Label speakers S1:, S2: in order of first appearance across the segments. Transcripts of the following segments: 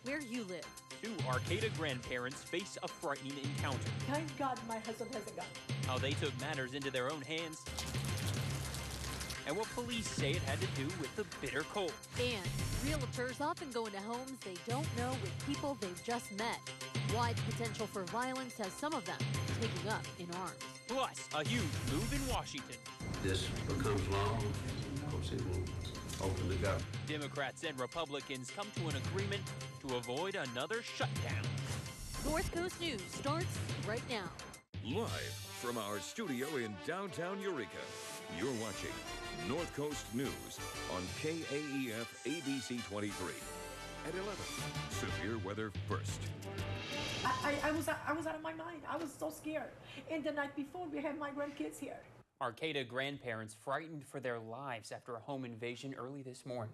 S1: where you live.
S2: Two Arcata grandparents face a frightening encounter.
S3: Thank God my husband has a gun.
S2: How they took matters into their own hands. And what police say it had to do with the bitter cold.
S1: And realtors often go into homes they don't know with people they've just met. Why the potential for violence has some of them taking up in arms.
S2: Plus, a huge move in Washington.
S4: This becomes law, of course it will open the government.
S2: Democrats and Republicans come to an agreement to avoid another shutdown.
S1: North Coast News starts right now.
S5: Live from our studio in downtown Eureka, you're watching North Coast News on KAEF ABC 23 at 11. Severe weather first.
S3: I was out of my mind. I was so scared. And the night before, we had my grandkids here.
S2: Arcata grandparents frightened for their lives after a home invasion early this morning.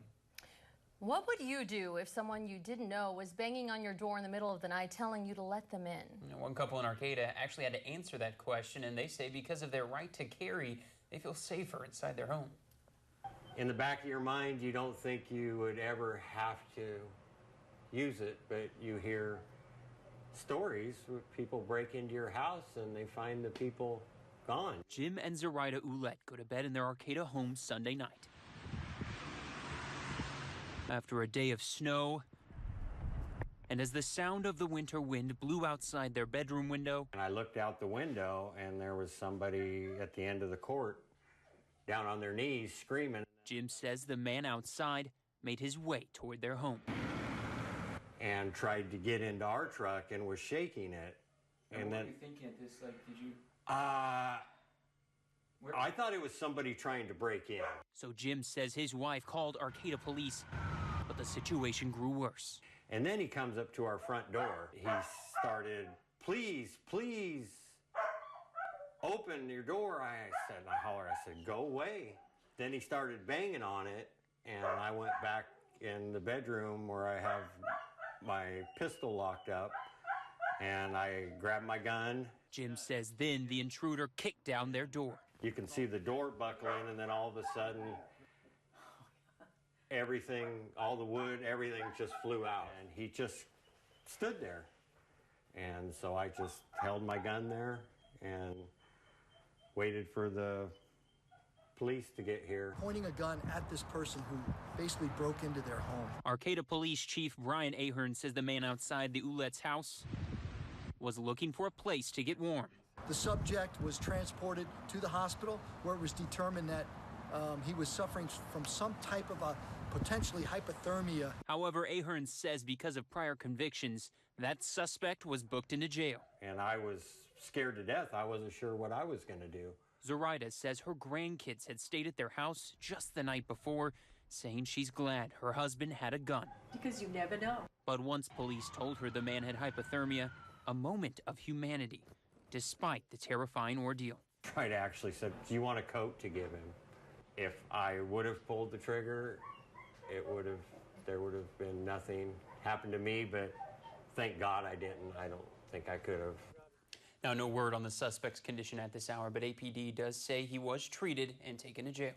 S6: What would you do if someone you didn't know was banging on your door in the middle of the night telling you to let them in?
S2: One couple in Arcata actually had to answer that question, and they say because of their right to carry, they feel safer inside their home.
S7: In the back of your mind, you don't think you would ever have to use it, but you hear stories where people break into your house and they find the people gone.
S2: Jim and Zoraida Ouellette go to bed in their Arcata home Sunday night. After a day of snow, and as the sound of the winter wind blew outside their bedroom window.
S7: And I looked out the window and there was somebody at the end of the court down on their knees screaming.
S2: Jim says the man outside made his way toward their home.
S7: And tried to get into our truck and was shaking it.
S2: And what were you thinking at this? Like, did you?
S7: I thought it was somebody trying to break in.
S2: So Jim says his wife called Arcata police, but the situation grew worse.
S7: And then he comes up to our front door. He started, please, please, open your door. I hollered, I said, go away. Then he started banging on it, and I went back in the bedroom where I have my pistol locked up, and I grabbed my gun.
S2: Jim says then the intruder kicked down their door.
S7: You can see the door buckling, and then all of a sudden, everything, all the wood, everything just flew out. And he just stood there. And so I just held my gun there and waited for the police to get here.
S8: Pointing a gun at this person who basically broke into their home.
S2: Arcata Police Chief Brian Ahern says the man outside the Ouellette's house was looking for a place to get warm.
S8: The subject was transported to the hospital where it was determined that he was suffering from some type of a potentially hypothermia.
S2: However, Ahern says because of prior convictions, that suspect was booked into jail.
S7: And I was scared to death. I wasn't sure what I was going to do.
S2: Zoraida says her grandkids had stayed at their house just the night before, saying she's glad her husband had a gun.
S3: Because you never know.
S2: But once police told her the man had hypothermia, a moment of humanity, despite the terrifying ordeal.
S7: I actually said, do you want a coat to give him? If I would have pulled the trigger, there would have been nothing happened to me, but thank God I didn't. I don't think I could have.
S2: Now, no word on the suspect's condition at this hour, but APD does say he was treated and taken to jail.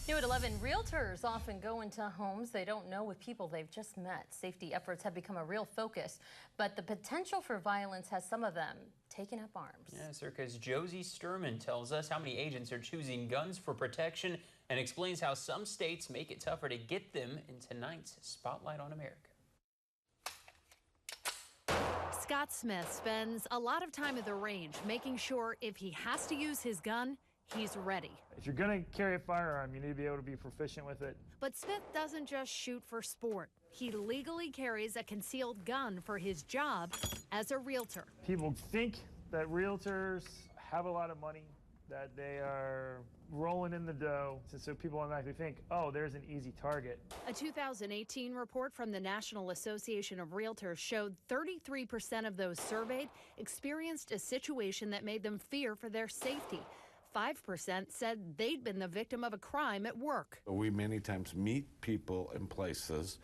S6: New at 11, realtors often go into homes they don't know with people they've just met. Safety efforts have become a real focus, but the potential for violence has some of them taken up arms.
S2: Yeah, Circa's Josie Sturman tells us how many agents are choosing guns for protection and explains how some states make it tougher to get them in tonight's Spotlight on America.
S9: Scott Smith spends a lot of time at the range making sure if he has to use his gun, he's ready.
S10: If you're going to carry a firearm, you need to be able to be proficient with it.
S9: But Smith doesn't just shoot for sport. He legally carries a concealed gun for his job as a realtor.
S10: People think that realtors have a lot of money, that they are rolling in the dough, so people automatically think, oh, there's an easy target.
S9: A 2018 report from the National Association of Realtors showed 33% of those surveyed experienced a situation that made them fear for their safety. 5% said they'd been the victim of a crime at work.
S11: We many times meet people in places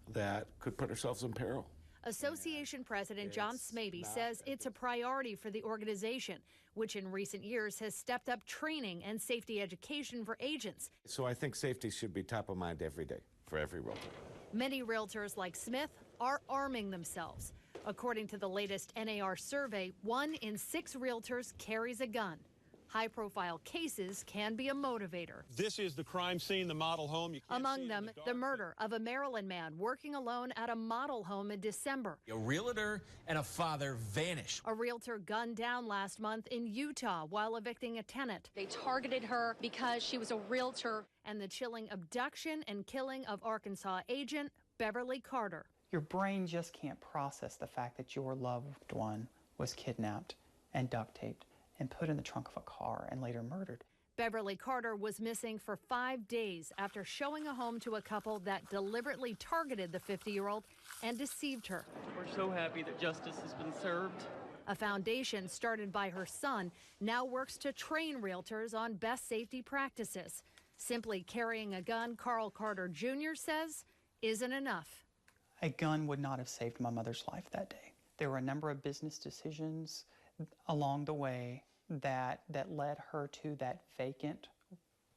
S11: that could put ourselves in peril.
S9: Association President John Smaby says it's a priority for the organization, which in recent years has stepped up training and safety education for agents.
S11: So I think safety should be top of mind every day for every realtor.
S9: Many realtors like Smith are arming themselves. According to the latest NAR survey, 1 in 6 realtors carries a gun. High-profile cases can be a motivator.
S12: This is the crime scene, the model home.
S9: Among them, the murder of a Maryland man working alone at a model home in December.
S13: A realtor and a father vanish.
S9: A realtor gunned down last month in Utah while evicting a tenant.
S14: They targeted her because she was a realtor.
S9: And the chilling abduction and killing of Arkansas agent Beverly Carter.
S15: Your brain just can't process the fact that your loved one was kidnapped and duct taped and put in the trunk of a car and later murdered.
S9: Beverly Carter was missing for 5 days after showing a home to a couple that deliberately targeted the 50-year-old and deceived her.
S16: We're so happy that justice has been served.
S9: A foundation started by her son now works to train realtors on best safety practices. Simply carrying a gun, Carl Carter Jr. says, isn't enough.
S15: A gun would not have saved my mother's life that day. There were a number of business decisions along the way that led her to that vacant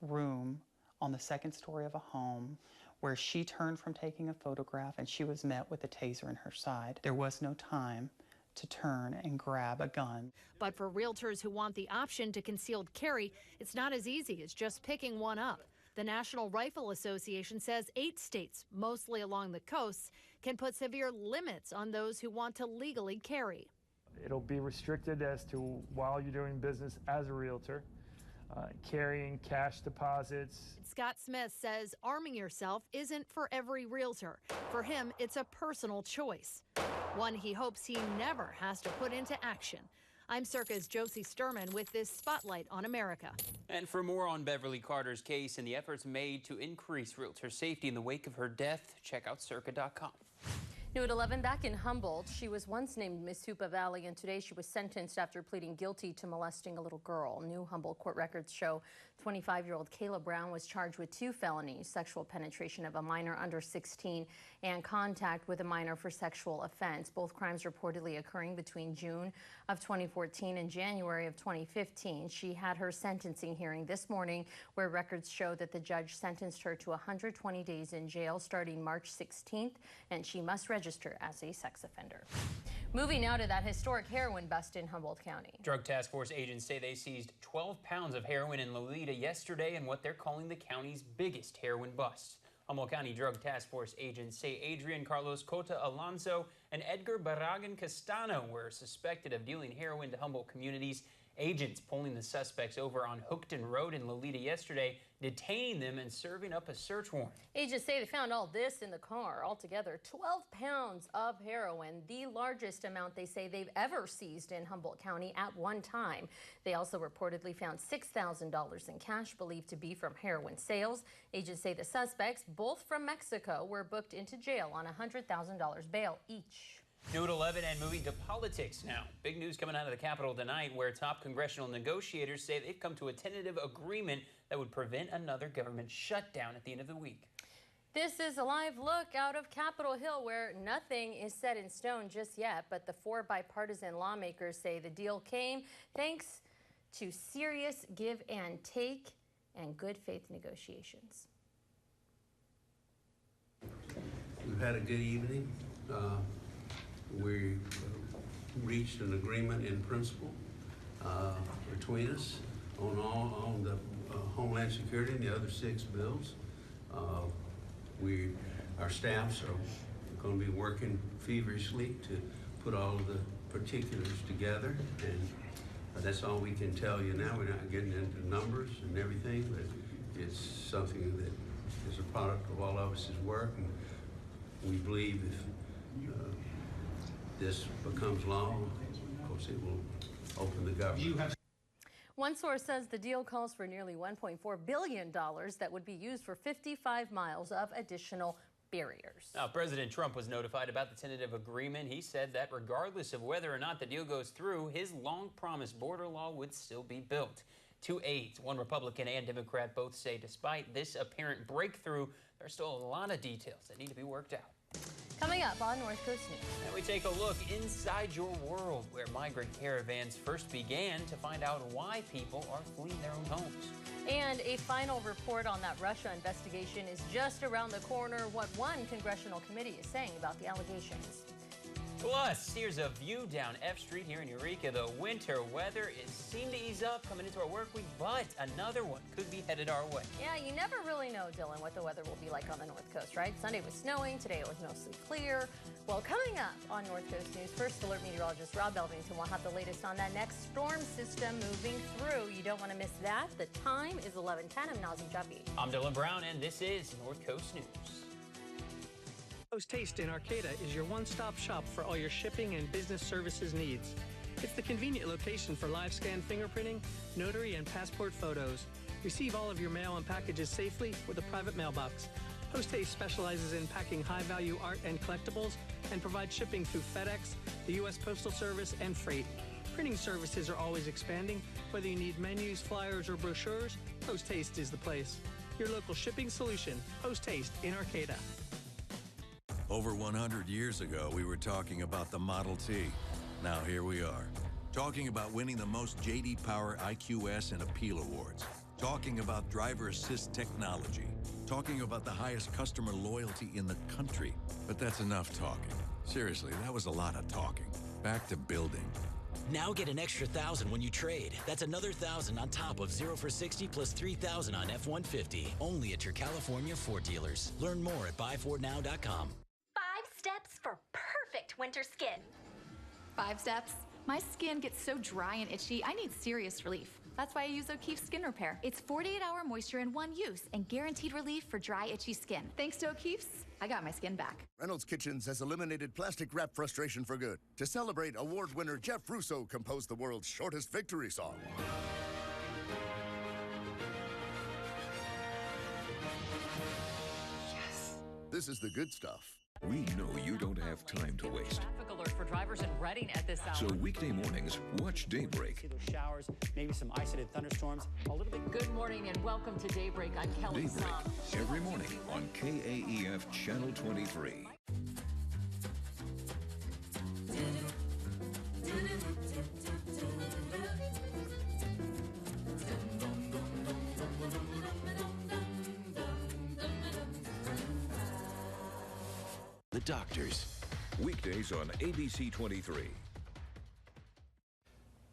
S15: room on the second story of a home where she turned from taking a photograph and she was met with a taser in her side. There was no time to turn and grab a gun.
S9: But for realtors who want the option to concealed carry, it's not as easy as just picking one up. The National Rifle Association says 8 states, mostly along the coasts, can put severe limits on those who want to legally carry.
S10: It'll be restricted as to while you're doing business as a realtor, carrying cash deposits.
S9: Scott Smith says arming yourself isn't for every realtor. For him, it's a personal choice, one he hopes he never has to put into action. I'm Circa's Josie Sturman with this Spotlight on America.
S2: And for more on Beverly Carter's case and the efforts made to increase realtor safety in the wake of her death, check out circa.com.
S6: New at 11, back in Humboldt, she was once named Miss Hoopa Valley, and today she was sentenced after pleading guilty to molesting a little girl. New Humboldt court records show 25-year-old Kayla Brown was charged with 2 felonies, sexual penetration of a minor under 16 and contact with a minor for sexual offense. Both crimes reportedly occurring between June of 2014 and January of 2015. She had her sentencing hearing this morning, where records show that the judge sentenced her to 120 days in jail starting March 16th, and she must register as a sex offender. Moving now to that historic heroin bust in Humboldt County.
S2: Drug Task Force agents say they seized 12 pounds of heroin in Lolita yesterday in what they're calling the county's biggest heroin bust. Humboldt County Drug Task Force agents say Adrian Carlos Cota Alonso and Edgar Barragan Castano were suspected of dealing heroin to Humboldt communities. Agents pulling the suspects over on Hookton Road in Lolita yesterday, detaining them and serving up a search warrant.
S6: Agents say they found all this in the car. Altogether, 12 pounds of heroin, the largest amount they say they've ever seized in Humboldt County at one time. They also reportedly found $6,000 in cash believed to be from heroin sales. Agents say the suspects, both from Mexico, were booked into jail on $100,000 bail each.
S2: New at 11 and moving to politics now. Big news coming out of the Capitol tonight, where top congressional negotiators say they've come to a tentative agreement that would prevent another government shutdown at the end of the week.
S6: This is a live look out of Capitol Hill, where nothing is set in stone just yet, but the 4 bipartisan lawmakers say the deal came thanks to serious give and take and good faith negotiations.
S4: We've had a good evening. We reached an agreement in principle between us on the Homeland Security and the other 6 bills. Our staffs are going to be working feverishly to put all of the particulars together, and that's all we can tell you now. We're not getting into numbers and everything, but it's something that is a product of all of us' work, and we believe if this becomes law, of course it will open the government.
S6: One source says the deal calls for nearly $1.4 billion that would be used for 55 miles of additional barriers.
S2: Now, President Trump was notified about the tentative agreement. He said that regardless of whether or not the deal goes through, his long-promised border law would still be built. 2 aides, one Republican and Democrat, both say despite this apparent breakthrough, there's still a lot of details that need to be worked out.
S6: Coming up on North Coast News.
S2: And we take a look inside your world, where migrant caravans first began, to find out why people are fleeing their own homes.
S6: And a final report on that Russia investigation is just around the corner. What one congressional committee is saying about the allegations.
S2: Plus, here's a view down F Street here in Eureka. The winter weather is seemed to ease up coming into our work week, but another one could be headed our way.
S6: Yeah, you never really know, Dylan, what the weather will be like on the North Coast, right? Sunday was snowing, today it was mostly clear. Well, coming up on North Coast News, First Alert meteorologist Rob Elvington will have the latest on that next storm system moving through. You don't want to miss that. The time is 11:10. I'm Nazy.
S2: I'm Dylan Brown, and this is North Coast News.
S16: Post Haste in Arcata is your one-stop shop for all your shipping and business services needs. It's the convenient location for live scan fingerprinting, notary, and passport photos. Receive all of your mail and packages safely with a private mailbox. Post Haste specializes in packing high-value art and collectibles and provides shipping through FedEx, the U.S. Postal Service, and freight. Printing services are always expanding. Whether you need menus, flyers, or brochures, Post Haste is the place. Your local shipping solution, Post Haste in Arcata.
S17: Over 100 years ago, we were talking about the Model T. Now here we are, talking about winning the most J.D. Power IQS and Appeal Awards, talking about driver assist technology, talking about the highest customer loyalty in the country. But that's enough talking. Seriously, that was a lot of talking. Back to building.
S18: Now get an extra $1,000 when you trade. That's another $1,000 on top of 0 for 60 plus $3,000 on F-150. Only at your California Ford dealers. Learn more at buyfordnow.com.
S19: 5 steps for perfect winter skin.
S20: 5 steps? My skin gets so dry and itchy, I need serious relief. That's why I use O'Keefe's Skin Repair. It's 48-hour moisture in one use and guaranteed relief for dry, itchy skin. Thanks to O'Keefe's, I got my skin back.
S21: Reynolds Kitchens has eliminated plastic wrap frustration for good. To celebrate, award winner Jeff Russo composed the world's shortest victory song. Yes. This is the good stuff.
S5: We know you don't have time to waste.
S22: Traffic alert for drivers in Reading at this hour.
S5: So weekday mornings, watch Daybreak.
S22: See those showers, maybe some isolated thunderstorms. A little bit. Good morning and welcome to Daybreak. I'm Kelly
S5: Daybreak,
S22: Song.
S5: every morning on KAEF Channel 23.
S23: The Doctors.
S5: Weekdays on ABC 23.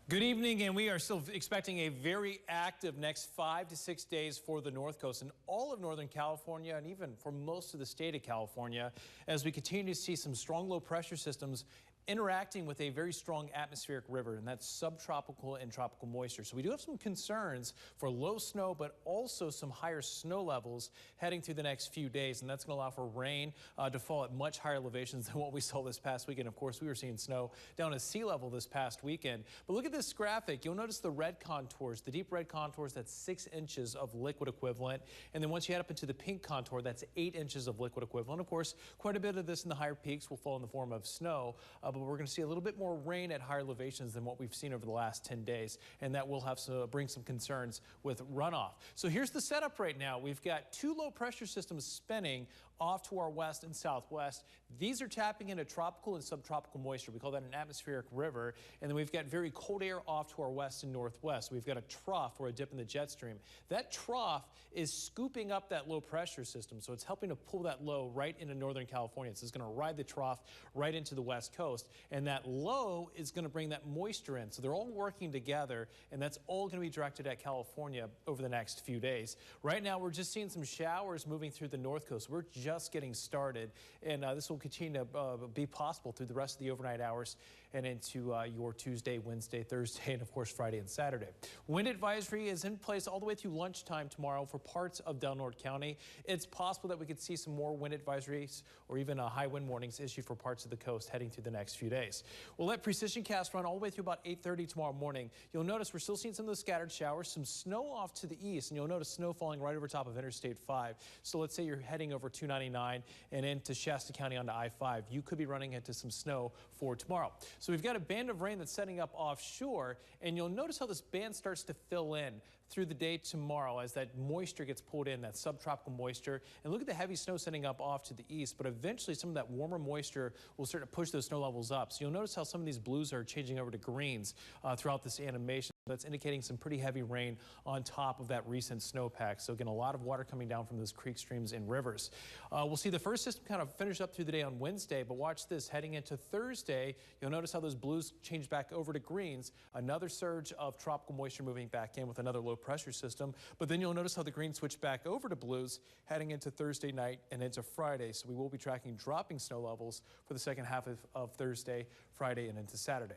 S13: Good evening, and we are still expecting a very active next 5 to 6 days for the North Coast and all of Northern California, and even for most of the state of California, as we continue to see some strong low pressure systems interacting with a very strong atmospheric river, and that's subtropical and tropical moisture. So we do have some concerns for low snow, but also some higher snow levels heading through the next few days, and that's going to allow for rain to fall at much higher elevations than what we saw this past weekend. Of course, we were seeing snow down at sea level this past weekend. But look at this graphic. You'll notice the red contours, the deep red contours, that's 6 inches of liquid equivalent. And then once you head up into the pink contour, that's 8 inches of liquid equivalent. Of course, quite a bit of this in the higher peaks will fall in the form of snow, but we're going to see a little bit more rain at higher elevations than what we've seen over the last 10 days, and that will have to bring some concerns with runoff. So here's the setup right now. We've got 2 low pressure systems spinning off to our west and southwest. These are tapping into tropical and subtropical moisture. We call that an atmospheric river. And then we've got very cold air off to our west and northwest. We've got a trough or a dip in the jet stream. That trough is scooping up that low pressure system, so it's helping to pull that low right into Northern California. So it's going to ride the trough right into the west coast, and that low is going to bring that moisture in. So they're all working together, and that's all going to be directed at California over the next few days. Right now, we're just seeing some showers moving through the north coast. We're just getting started, and this will continue to be possible through the rest of the overnight hours and into your Tuesday, Wednesday, Thursday, and of course Friday and Saturday. Wind advisory is in place all the way through lunchtime tomorrow for parts of Del Norte County. It's possible that we could see some more wind advisories or even high wind warnings issued for parts of the coast heading through the next few days. We'll let Precision Cast run all the way through about 8:30 tomorrow morning. You'll notice we're still seeing some of those scattered showers, some snow off to the east, and you'll notice snow falling right over top of Interstate 5. So let's say you're heading over 299 and into Shasta County onto I-5. You could be running into some snow for tomorrow. So we've got a band of rain that's setting up offshore. offshore, and you'll notice how this band starts to fill in through the day tomorrow as that moisture gets pulled in, that subtropical moisture. And look at the heavy snow sending up off to the east, but eventually some of that warmer moisture will start to push those snow levels up. So you'll notice how some of these blues are changing over to greens throughout this animation. That's indicating some pretty heavy rain on top of that recent snowpack. So again, a lot of water coming down from those creek streams and rivers. We'll see the first system kind of finish up through the day on Wednesday, but watch this. Heading into Thursday, you'll notice how those blues change back over to greens. Another surge of tropical moisture moving back in with another low pressure system. But then you'll notice how the greens switch back over to blues heading into Thursday night and into Friday. So we will be tracking dropping snow levels for the second half of Thursday, Friday, and into Saturday.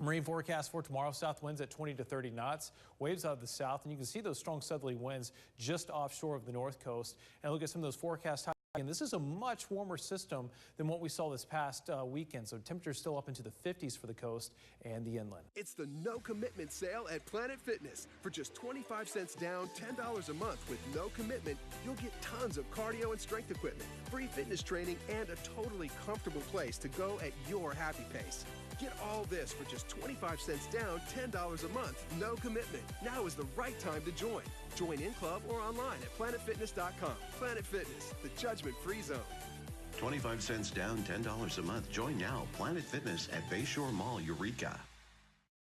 S13: Marine forecast for tomorrow, south winds at 20 to 30 knots, waves out of the south, and you can see those strong southerly winds just offshore of the north coast. And look at some of those forecasts. And this is a much warmer system than what we saw this past weekend. So temperatures still up into the 50s for the coast and the inland.
S1: It's the no commitment sale at Planet Fitness. For just 25 cents down, $10 a month with no commitment, you'll get tons of cardio and strength equipment, free fitness training, and a totally comfortable place to go at your happy pace. Get all this for just 25 cents down, $10 a month, no commitment. Now is the right time to join. Join in club or online at planetfitness.com. Planet Fitness, the judgment-free zone.
S23: 25 cents down, $10 a month. Join now. Planet Fitness at Bayshore Mall, Eureka.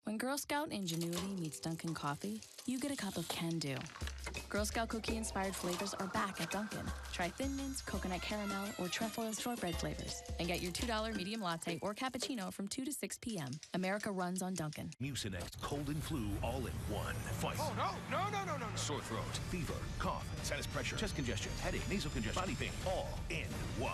S3: When Girl Scout ingenuity meets Dunkin' coffee, you get a cup of can-do. Girl Scout cookie-inspired flavors are back at Dunkin'. Try Thin Mints, Coconut Caramel, or Trefoil Shortbread flavors. And get your $2 medium latte or cappuccino from 2 to 6 p.m. America runs on Dunkin'.
S8: Mucinex cold and flu all in one. Fight.
S1: Oh, no.
S8: Sore throat, fever, cough, sinus pressure, chest congestion, headache, nasal congestion, body pain, all in one.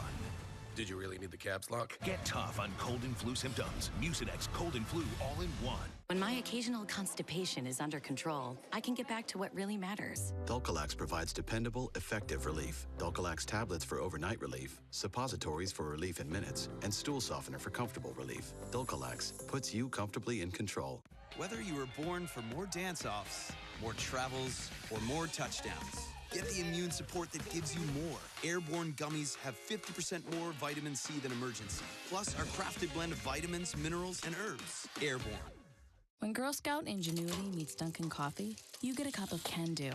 S24: Did you really need the caps lock?
S8: Get tough on cold and flu symptoms. Mucinex cold and flu all in one.
S3: When my occasional constipation is under control, I can get back to what really matters.
S23: Dulcolax provides dependable, effective relief. Dulcolax tablets for overnight relief, suppositories for relief in minutes, and stool softener for comfortable relief. Dulcolax puts you comfortably in control.
S25: Whether you were born for more dance-offs, more travels, or more touchdowns, get the immune support that gives you more. Airborne gummies have 50% more vitamin C than Emergency, plus our crafted blend of vitamins, minerals, and herbs. Airborne.
S3: When Girl Scout ingenuity meets Dunkin' coffee, you get a cup of can-do.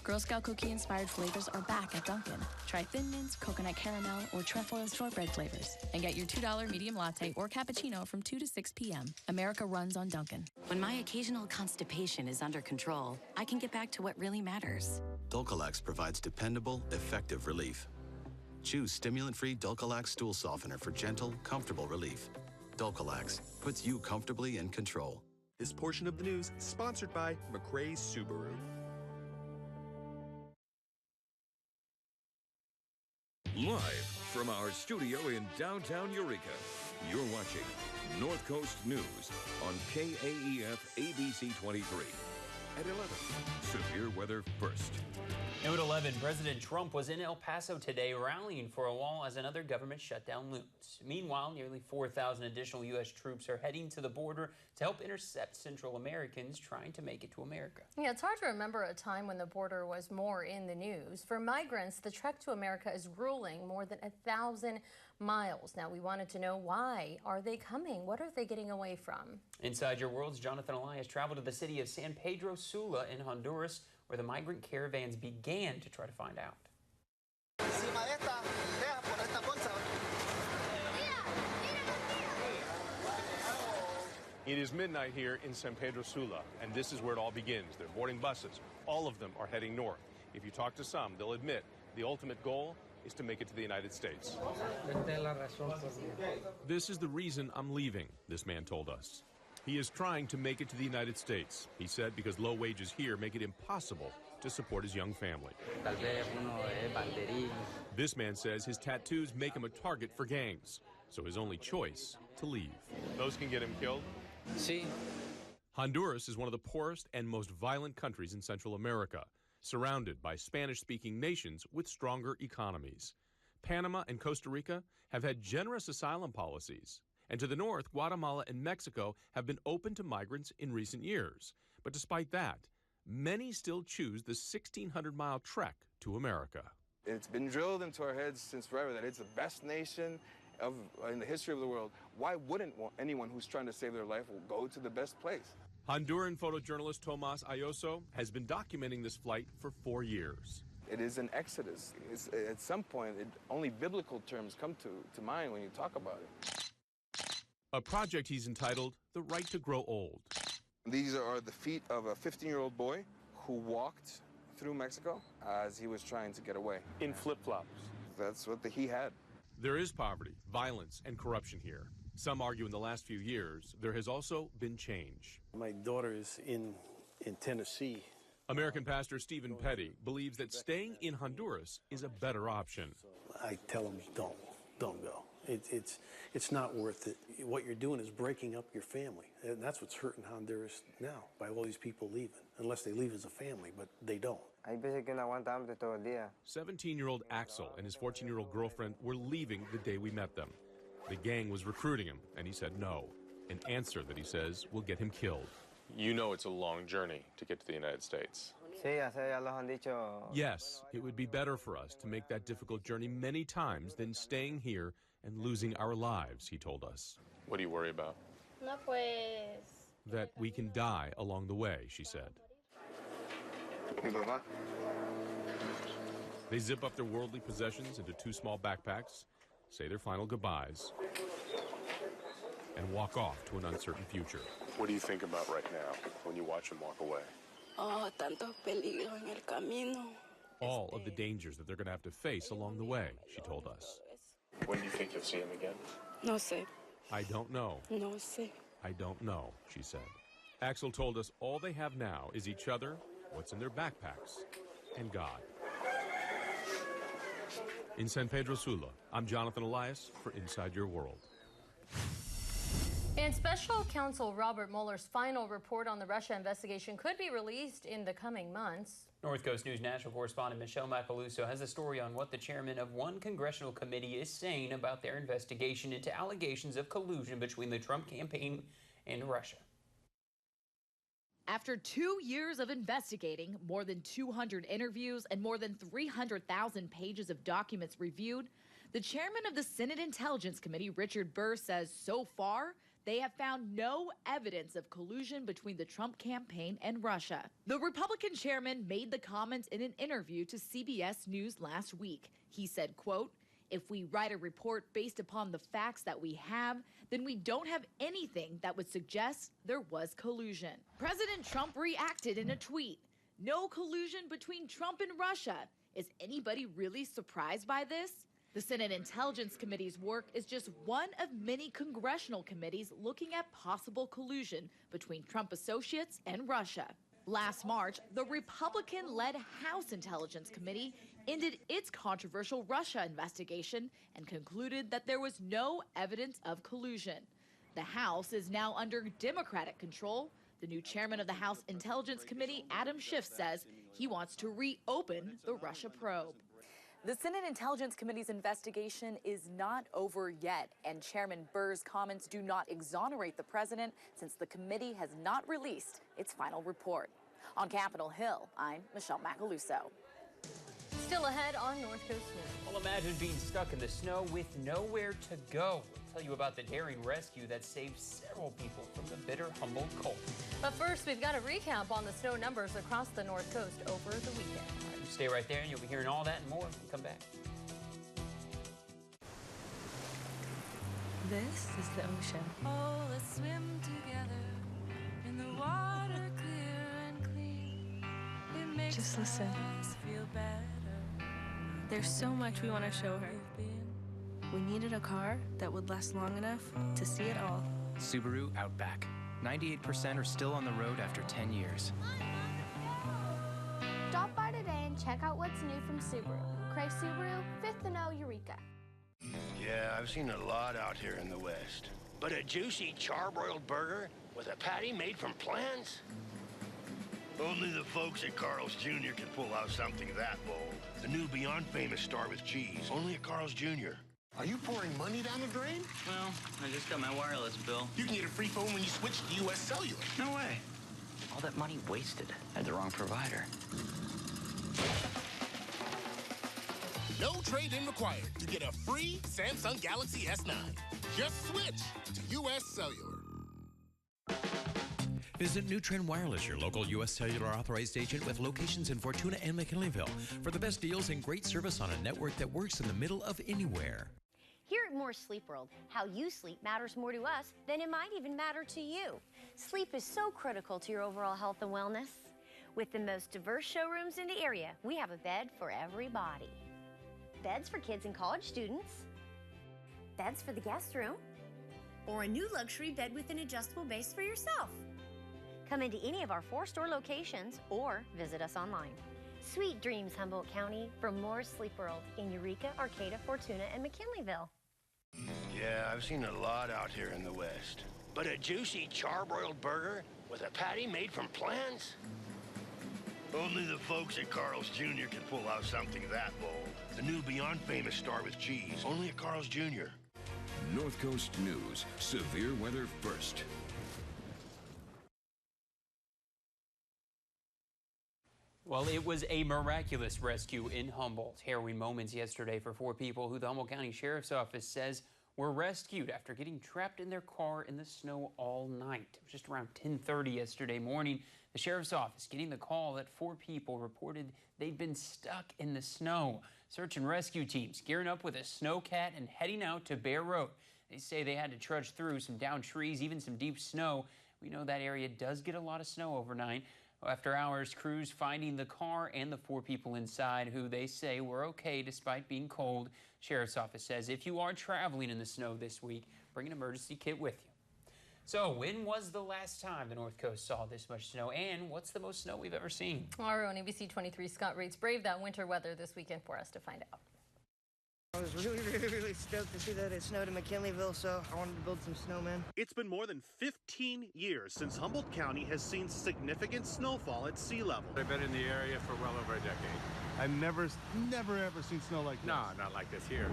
S3: Girl Scout cookie-inspired flavors are back at Dunkin'. Try Thin Mints, Coconut Caramel, or Trefoil Shortbread flavors. And get your $2 medium latte or cappuccino from 2 to 6 p.m. America runs on Dunkin'. When my occasional constipation is under control, I can get back to what really matters.
S23: Dulcolax provides dependable, effective relief. Choose stimulant-free Dulcolax stool softener for gentle, comfortable relief. Dulcolax puts you comfortably in control.
S26: This portion of the news sponsored by McRae's Subaru.
S5: Live from our studio in downtown Eureka, you're watching North Coast News on KAEF ABC 23. At 11, severe weather first.
S2: Now at 11, President Trump was in El Paso today rallying for a wall as another government shutdown looms. Meanwhile, nearly 4,000 additional U.S. troops are heading to the border to help intercept Central Americans trying to make it to America.
S6: Yeah, it's hard to remember a time when the border was more in the news. For migrants, the trek to America is grueling, more than 1,000 miles. Now, we wanted to know, why are they coming? What are they getting away from?
S2: Inside Your World's Jonathan Elias traveled to the city of San Pedro Sula in Honduras, where the migrant caravans began to try to find out.
S12: It is midnight here in San Pedro Sula, and this is where it all begins. They're boarding buses. All of them are heading north. If you talk to some, they'll admit the ultimate goal is to make it to the United States. This is the reason I'm leaving, this man told us. He is trying to make it to the United States, he said, because low wages here make it impossible to support his young family. This man says his tattoos make him a target for gangs, so his only choice to leave. Those can get him killed? See. Honduras is one of the poorest and most violent countries in Central America, surrounded by Spanish-speaking nations with stronger economies. Panama and Costa Rica have had generous asylum policies. And to the north, Guatemala and Mexico have been open to migrants in recent years. But despite that, many still choose the 1,600-mile trek to America.
S27: It's been drilled into our heads since forever that it's the best nation
S7: in the history of the world, why wouldn't anyone who's trying to save their life go to the best place?
S12: Honduran photojournalist Tomas Ayoso has been documenting this flight for 4 years.
S7: It is an exodus. At some point, only biblical terms come to mind when you talk about it.
S12: A project he's entitled The Right to Grow Old.
S7: These are the feet of a 15-year-old boy who walked through Mexico as he was trying to get away.
S9: In flip-flops.
S7: That's what he had.
S12: There is poverty, violence, and corruption here. Some argue in the last few years, there has also been change.
S10: My daughter is in Tennessee.
S12: American pastor Stephen Petty believes that staying in Honduras is a better option.
S10: I tell them, don't go. It's not worth it. What you're doing is breaking up your family. And that's what's hurting Honduras now, by all these people leaving. Unless they leave as a family, but they don't.
S12: 17-year-old Axel and his 14-year-old girlfriend were leaving the day we met them. The gang was recruiting him, and he said no. An answer that he says will get him killed.
S9: You know it's a long journey to get to the United States.
S12: Yes, it would be better for us to make that difficult journey many times than staying here and losing our lives, he told us.
S9: What do you worry about?
S12: That we can die along the way, she said. They zip up their worldly possessions into 2 small backpacks, say their final goodbyes, and walk off to an uncertain future.
S9: What do you think about right now when you watch them walk away?
S11: Oh, tanto peligro en el camino.
S12: All of the dangers that they're going to have to face along the way, she told us.
S9: When do you think you'll see him again?
S11: No sé.
S12: I don't know.
S11: No sé.
S12: I don't know, she said. Axel told us all they have now is each other, what's in their backpacks, and God. In San Pedro Sula, I'm Jonathan Elias for Inside Your World.
S6: And Special Counsel Robert Mueller's final report on the Russia investigation could be released in the coming months.
S2: North Coast News national correspondent Michelle Macaluso has a story on what the chairman of one congressional committee is saying about their investigation into allegations of collusion between the Trump campaign and Russia.
S14: After 2 years of investigating, more than 200 interviews, and more than 300,000 pages of documents reviewed, the chairman of the Senate Intelligence Committee, Richard Burr, says so far they have found no evidence of collusion between the Trump campaign and Russia. The Republican chairman made the comments in an interview to CBS News last week. He said, quote, "If we write a report based upon the facts that we have, then we don't have anything that would suggest there was collusion." President Trump reacted in a tweet. No collusion between Trump and Russia. Is anybody really surprised by this? The Senate Intelligence Committee's work is just one of many congressional committees looking at possible collusion between Trump associates and Russia. Last March, the Republican-led House Intelligence Committee ended its controversial Russia investigation and concluded that there was no evidence of collusion. The House is now under Democratic control. The new chairman of the House Intelligence Committee, Adam Schiff, says he wants to reopen the Russia probe. The Senate Intelligence Committee's investigation is not over yet, and Chairman Burr's comments do not exonerate the president since the committee has not released its final report. On Capitol Hill, I'm Michelle Macaluso.
S6: Still ahead on North Coast News.
S2: Well, imagine being stuck in the snow with nowhere to go. We'll tell you about the daring rescue that saved several people from the bitter Humboldt cold.
S6: But first, we've got a recap on the snow numbers across the North Coast over the weekend.
S2: You stay right there and you'll be hearing all that and more when we come back.
S3: This is the ocean.
S15: Oh, let's swim together in the water, clear and clean. It makes
S3: Just listen.
S15: us feel better.
S3: There's so much we want to show her. We needed a car that would last long enough to see it all.
S27: Subaru Outback. 98% are still on the road after 10 years.
S28: Stop by today and check out what's new from Subaru. Craig Subaru, 5th and O, Eureka.
S29: Yeah, I've seen a lot out here in the West. But a juicy charbroiled burger with a patty made from plants? Only the folks at Carl's Jr. can pull out something that bold. The new Beyond Famous star with cheese. Only at Carl's Jr.
S30: Are you pouring money down the drain?
S31: Well, I just got my wireless bill.
S30: You can get a free phone when you switch to U.S. Cellular.
S31: No way. All that money wasted. I had the wrong provider.
S30: No trade-in required to get a free Samsung Galaxy S9. Just switch to U.S. Cellular.
S1: Visit New Trend Wireless, your local U.S. Cellular authorized agent with locations in Fortuna and McKinleyville for the best deals and great service on a network that works in the middle of anywhere.
S4: Here at More Sleep World, how you sleep matters more to us than it might even matter to you. Sleep is so critical to your overall health and wellness. With the most diverse showrooms in the area, we have a bed for everybody. Beds for kids and college students, beds for the guest room, or a new luxury bed with an adjustable base for yourself. Come into any of our 4 store locations or visit us online. Sweet dreams, Humboldt County, from More Sleep World in Eureka, Arcata, Fortuna, and McKinleyville.
S29: Yeah, I've seen a lot out here in the West. But a juicy charbroiled burger with a patty made from plants? Only the folks at Carl's Jr. can pull out something that bold. The new Beyond Famous Star with cheese, only at Carl's Jr.
S5: North Coast News, severe weather first.
S2: Well, it was a miraculous rescue in Humboldt. Harrowing moments yesterday for 4 people who the Humboldt County Sheriff's Office says were rescued after getting trapped in their car in the snow all night. It was just around 10:30 yesterday morning. The Sheriff's Office getting the call that 4 people reported they'd been stuck in the snow. Search and rescue teams gearing up with a snowcat and heading out to Bear Road. They say they had to trudge through some downed trees, even some deep snow. We know that area does get a lot of snow overnight. After hours, crews finding the car and the 4 people inside who they say were okay despite being cold. Sheriff's Office says if you are traveling in the snow this week, bring an emergency kit with you. So when was the last time the North Coast saw this much snow, and what's the most snow we've ever seen?
S6: Our own ABC 23 Scott Rates braved that winter weather this weekend for us to find out.
S13: I was really stoked to see that it snowed in McKinleyville, so I wanted to build some snowmen.
S16: It's been more than 15 years since Humboldt County has seen significant snowfall at sea level.
S17: I've been in the area for well over a decade.
S18: I've never ever seen snow like this.
S17: No, not like this here.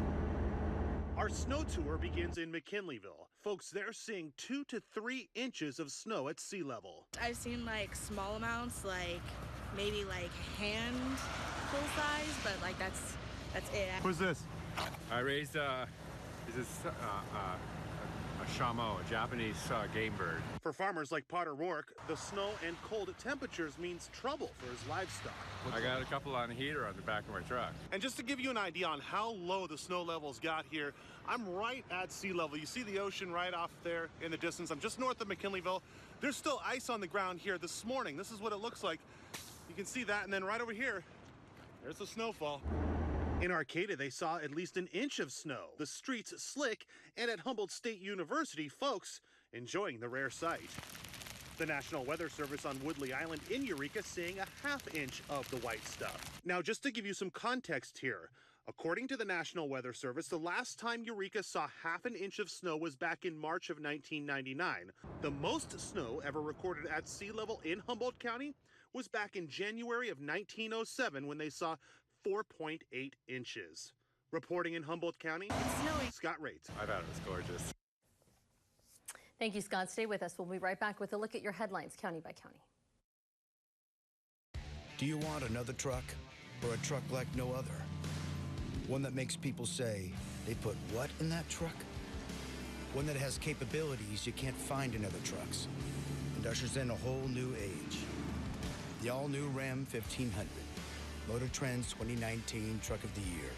S16: Our snow tour begins in McKinleyville. Folks, they're seeing 2 to 3 inches of snow at sea level.
S19: I've seen like small amounts, like maybe like handful size, but like that's it.
S18: Who's this?
S17: I raised a chameau, a Japanese game bird.
S16: For farmers like Potter Rourke, the snow and cold temperatures means trouble for his livestock.
S17: I got a couple on a heater on the back of my truck.
S16: And just to give you an idea on how low the snow levels got here, I'm right at sea level. You see the ocean right off there in the distance. I'm just north of McKinleyville. There's still ice on the ground here this morning. This is what it looks like. You can see that, and then right over here, there's the snowfall. In Arcata, they saw at least an inch of snow. The streets slick, and at Humboldt State University, folks enjoying the rare sight. The National Weather Service on Woodley Island in Eureka seeing a ½ inch of the white stuff. Now, just to give you some context here, according to the National Weather Service, the last time Eureka saw ½ inch of snow was back in March of 1999. The most snow ever recorded at sea level in Humboldt County was back in January of 1907 when they saw 4.8 inches. Reporting in Humboldt County, it's snowing. Scott Rates.
S17: I thought it was gorgeous.
S6: Thank you, Scott. Stay with us. We'll be right back with a look at your headlines, county by county.
S20: Do you want another truck, or a truck like no other? One that makes people say, they put what in that truck? One that has capabilities you can't find in other trucks, and ushers in a whole new age. The all-new Ram 1500. Motor Trend's 2019 Truck of the Year.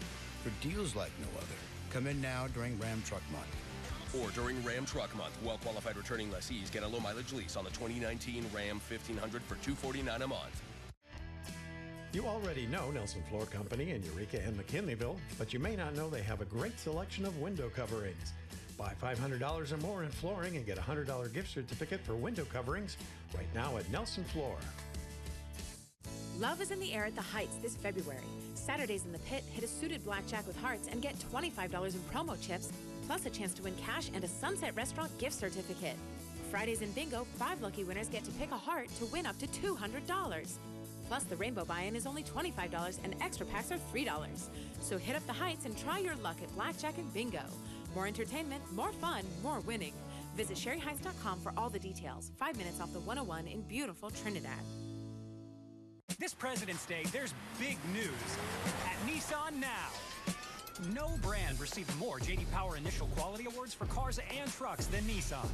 S20: For deals like no other. Come in now during Ram Truck Month.
S21: Or during Ram Truck Month, well-qualified returning lessees get a low-mileage lease on the 2019 Ram 1500 for $249 a month.
S22: You already know Nelson Floor Company in Eureka and McKinleyville, but you may not know they have a great selection of window coverings. Buy $500 or more in flooring and get a $100 gift certificate for window coverings right now at Nelson Floor.
S24: Love is in the air at the Heights this February. Saturdays in the Pit, hit a suited blackjack with hearts and get $25 in promo chips, plus a chance to win cash and a Sunset Restaurant gift certificate. Fridays in Bingo, 5 lucky winners get to pick a heart to win up to $200. Plus, the Rainbow Buy-In is only $25 and extra packs are $3. So hit up the Heights and try your luck at blackjack and bingo. More entertainment, more fun, more winning. Visit sherryheights.com for all the details. 5 minutes off the 101 in beautiful Trinidad.
S32: This President's Day, there's big news at Nissan Now.
S7: No brand received more J.D. Power Initial Quality Awards for cars and trucks than Nissan.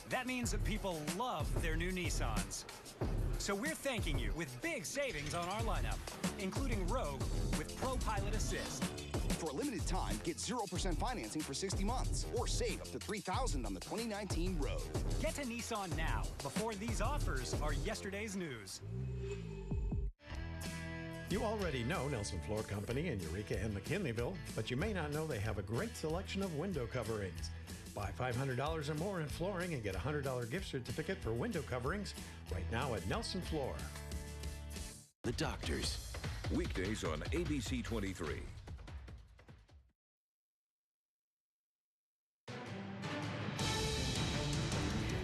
S7: That means that people love their new Nissans. So we're thanking you with big savings on our lineup, including Rogue with Pro Pilot Assist.
S8: For a limited time, get 0% financing for 60 months or save up to $3,000 on the 2019 Rogue.
S7: Get to Nissan now, before these offers are yesterday's news.
S22: You already know Nelson Floor Company in Eureka and McKinleyville, but you may not know they have a great selection of window coverings. Buy $500 or more in flooring and get a $100 gift certificate for window coverings right now at Nelson Floor.
S5: The Doctors. Weekdays on ABC 23.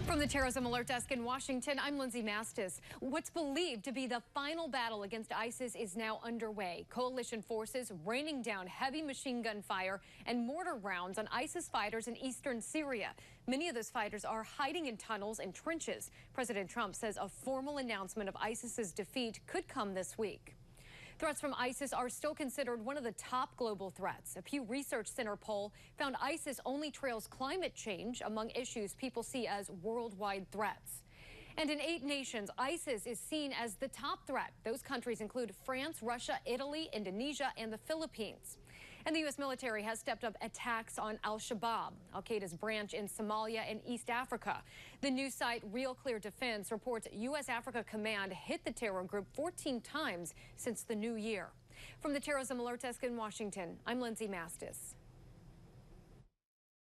S9: From the Terrorism Alert Desk in Washington, I'm Lindsay Mastis. What's believed to be the final battle against ISIS is now underway. Coalition forces raining down heavy machine gun fire and mortar rounds on ISIS fighters in eastern Syria. Many of those fighters are hiding in tunnels and trenches. President Trump says a formal announcement of ISIS's defeat could come this week. Threats from ISIS are still considered one of the top global threats. A Pew Research Center poll found ISIS only trails climate change among issues people see as worldwide threats. And in 8 nations, ISIS is seen as the top threat. Those countries include France, Russia, Italy, Indonesia, and the Philippines. And the U.S. military has stepped up attacks on al-Shabaab, al-Qaeda's branch in Somalia and East Africa. The news site Real Clear Defense reports U.S. Africa Command hit the terror group 14 times since the new year. From the Terrorism Alert Desk in Washington, I'm Lindsay Mastis.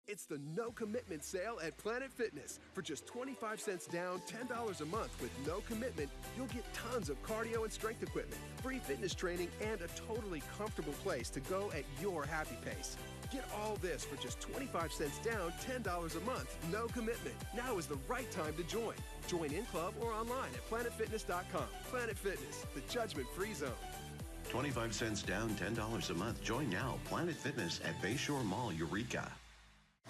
S10: It's the no commitment sale at Planet Fitness. For just 25 cents down, $10 a month with no commitment, you'll get tons of cardio and strength equipment, free fitness training, and a totally comfortable place to go at your happy pace. Get all this for just 25 cents down, $10 a month, no commitment. Now is the right time to join. Join in club or online at planetfitness.com. Planet Fitness, the judgment-free zone.
S11: 25 cents down, $10 a month. Join now. Planet Fitness at Bayshore Mall, Eureka.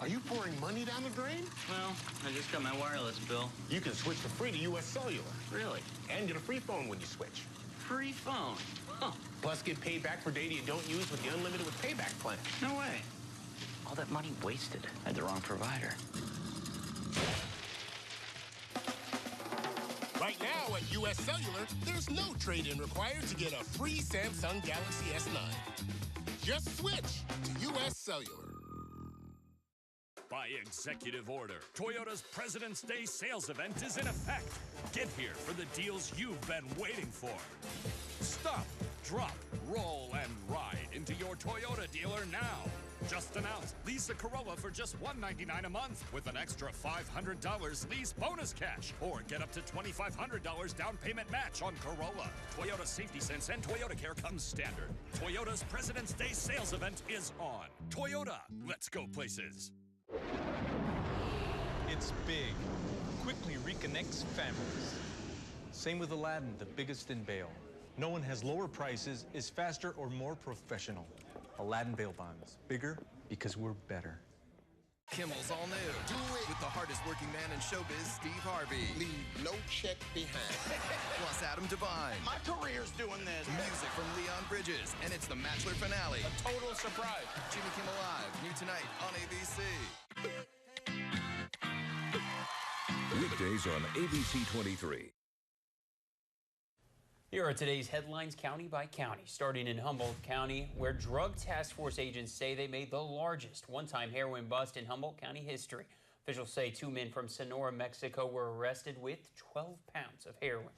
S30: Are you pouring money down the drain?
S31: Well, I just got my wireless bill.
S30: You can switch for free to U.S. Cellular.
S31: Really?
S30: And get a free phone when you switch.
S31: Free phone? Huh.
S30: Plus, get paid back for data you don't use with the unlimited with payback plan.
S31: No way. All that money wasted. I had the wrong provider.
S30: Right now at U.S. Cellular, there's no trade-in required to get a free Samsung Galaxy S9. Just switch to U.S. Cellular.
S12: By executive order, Toyota's President's Day sales event is in effect. Get here for the deals you've been waiting for. Stop, drop, roll, and ride into your Toyota dealer now. Just announced, lease a Corolla for just $199 a month with an extra $500 lease bonus cash. Or get up to $2,500 down payment match on Corolla. Toyota Safety Sense and Toyota Care comes standard. Toyota's President's Day sales event is on. Toyota, let's go places.
S14: It's big. Quickly reconnects families. Same with Aladdin, the biggest in bail. No one has lower prices, is faster, or more professional. Aladdin Bail Bonds. Bigger because we're better.
S15: Kimmel's all new. Do it! With the hardest working man in showbiz, Steve Harvey.
S30: Leave no check behind.
S15: Plus Adam Devine.
S30: My career's doing this.
S15: Music from Leon Bridges. And it's the Bachelor finale.
S30: A total surprise.
S15: Jimmy Kimmel Live. New tonight on ABC.
S5: Weekdays on ABC 23.
S2: Here are today's headlines county by county, starting in Humboldt County, where Drug Task Force agents say they made the largest one-time heroin bust in Humboldt County history. Officials say 2 men from Sonora, Mexico were arrested with 12 pounds of heroin.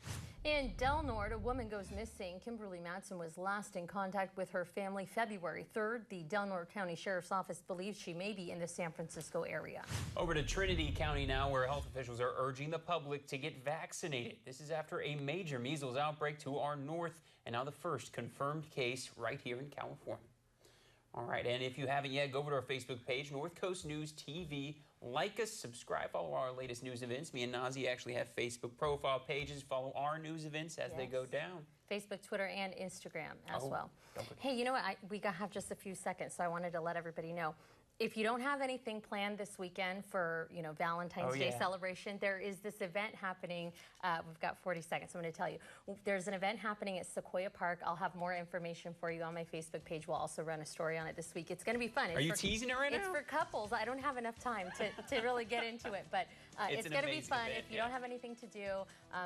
S6: In Del Norte, a woman goes missing. Kimberly Madsen was last in contact with her family February 3rd. The Del Norte County Sheriff's Office believes she may be in the San Francisco area.
S2: Over to Trinity County now, where health officials are urging the public to get vaccinated. This is after a major measles outbreak to our north, and now the first confirmed case right here in California. All right, and if you haven't yet, go over to our Facebook page, North Coast News TV. Like us, subscribe, follow our latest news events. Me and Nazy actually have Facebook profile pages. Follow our news events as they go down.
S6: Facebook, Twitter, and Instagram as well. Hey, you know what? We have just a few seconds, so I wanted to let everybody know. If you don't have anything planned this weekend for, Valentine's Day celebration, there is this event happening. We've got 40 seconds, I'm going to tell you. There's an event happening at Sequoia Park. I'll have more information for you on my Facebook page. We'll also run a story on it this week. It's going to be fun.
S2: Are you teasing it right now?
S6: It's for couples. I don't have enough time to really get into it, but it's going to be fun. If you don't have anything to do,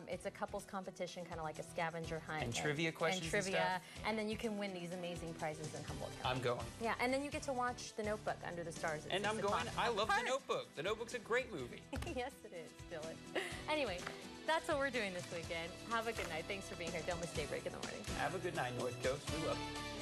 S6: it's a couples competition, kind of like a scavenger hunt.
S2: And trivia questions
S6: and trivia,
S2: and stuff.
S6: And then you can win these amazing prizes in Humboldt County.
S2: I'm going.
S6: Yeah, and then you get to watch The Notebook Under the Stars.
S2: And I'm going. I love The Notebook. The Notebook's a great movie.
S6: Yes, it is, Dylan. Anyway, that's what we're doing this weekend. Have a good night. Thanks for being here. Don't miss Daybreak in the morning.
S2: Have a good night, North Coast. We love you.